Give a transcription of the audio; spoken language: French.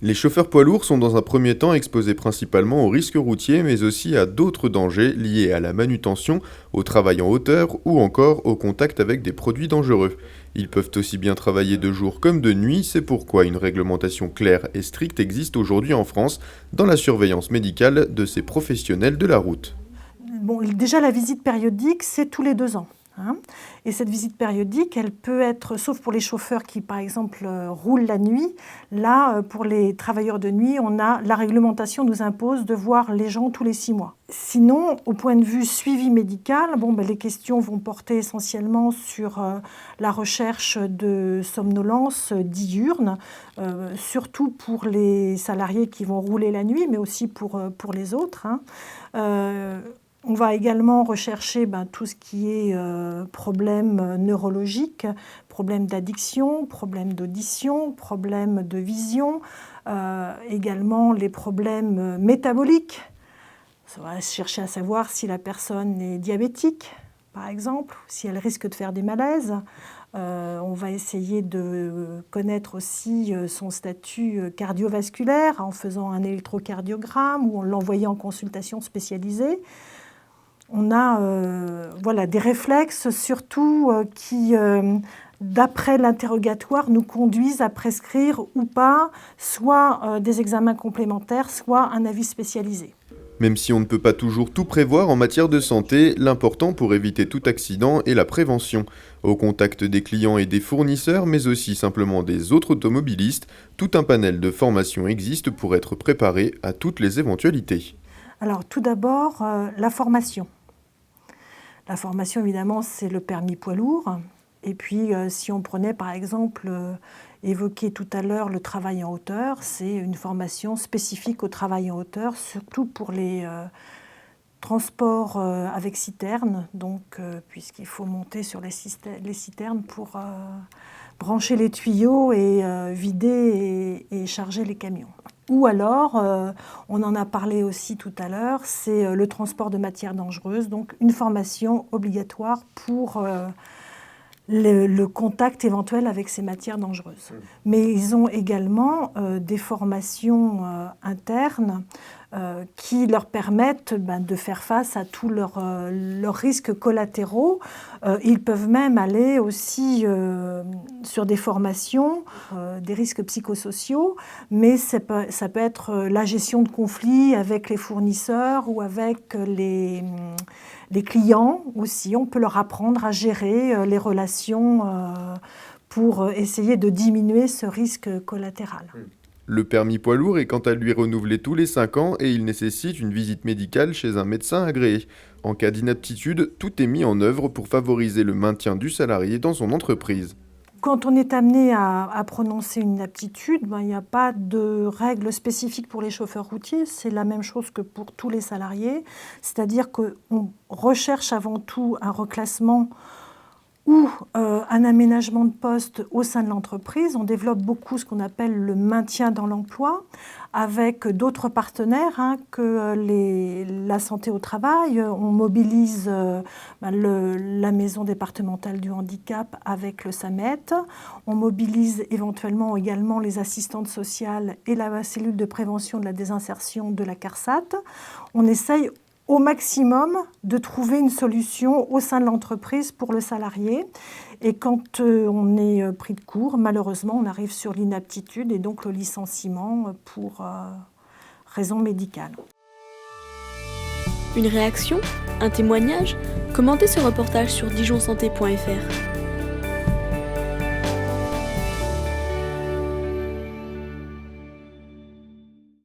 Les chauffeurs poids lourds sont dans un premier temps exposés principalement aux risques routiers, mais aussi à d'autres dangers liés à la manutention, au travail en hauteur ou encore au contact avec des produits dangereux. Ils peuvent aussi bien travailler de jour comme de nuit, c'est pourquoi une réglementation claire et stricte existe aujourd'hui en France dans la surveillance médicale de ces professionnels de la route. Bon, déjà, la visite périodique, c'est tous les 2 ans. Et cette visite périodique, elle peut être, sauf pour les chauffeurs qui, par exemple, roulent la nuit, là, pour les travailleurs de nuit, la réglementation nous impose de voir les gens tous les 6 mois. Sinon, au point de vue suivi médical, les questions vont porter essentiellement sur la recherche de somnolence diurne, surtout pour les salariés qui vont rouler la nuit, mais aussi pour les autres. On va également rechercher tout ce qui est problèmes neurologiques, problèmes d'addiction, problèmes d'audition, problèmes de vision, également les problèmes métaboliques. On va chercher à savoir si la personne est diabétique, par exemple, si elle risque de faire des malaises. On va essayer de connaître aussi son statut cardiovasculaire en faisant un électrocardiogramme ou en l'envoyant en consultation spécialisée. On a des réflexes surtout qui, d'après l'interrogatoire, nous conduisent à prescrire ou pas soit des examens complémentaires, soit un avis spécialisé. Même si on ne peut pas toujours tout prévoir en matière de santé, l'important pour éviter tout accident est la prévention. Au contact des clients et des fournisseurs, mais aussi simplement des autres automobilistes, tout un panel de formations existe pour être préparé à toutes les éventualités. Alors tout d'abord, la formation. La formation, évidemment, c'est le permis poids lourd. Et puis, si on prenait, par exemple, évoqué tout à l'heure le travail en hauteur, c'est une formation spécifique au travail en hauteur, surtout pour les transports avec citerne, puisqu'il faut monter sur les citernes pour brancher les tuyaux et vider et charger les camions. Ou alors, on en a parlé aussi tout à l'heure, c'est le transport de matières dangereuses, donc une formation obligatoire pour le contact éventuel avec ces matières dangereuses. Mais ils ont également des formations internes qui leur permettent de faire face à tous leurs risques collatéraux. Ils peuvent même aller aussi sur des formations, des risques psychosociaux, mais ça peut être la gestion de conflits avec les fournisseurs ou avec les clients aussi. On peut leur apprendre à gérer les relations pour essayer de diminuer ce risque collatéral. Le permis poids lourd est quant à lui renouvelé tous les 5 ans et il nécessite une visite médicale chez un médecin agréé. En cas d'inaptitude, tout est mis en œuvre pour favoriser le maintien du salarié dans son entreprise. Quand on est amené à prononcer une inaptitude, il n'y a pas de règles spécifiques pour les chauffeurs routiers. C'est la même chose que pour tous les salariés. C'est-à-dire qu'on recherche avant tout un reclassement ou un aménagement de poste au sein de l'entreprise. On développe beaucoup ce qu'on appelle le maintien dans l'emploi avec d'autres partenaires que la santé au travail. On mobilise la maison départementale du handicap avec le SAMET. On mobilise éventuellement également les assistantes sociales et la cellule de prévention de la désinsertion de la CARSAT. On essaye au maximum de trouver une solution au sein de l'entreprise pour le salarié. Et quand on est pris de court, malheureusement, on arrive sur l'inaptitude et donc le licenciement pour raison médicale. Une réaction ? Un témoignage ? Commentez ce reportage sur dijonsanté.fr.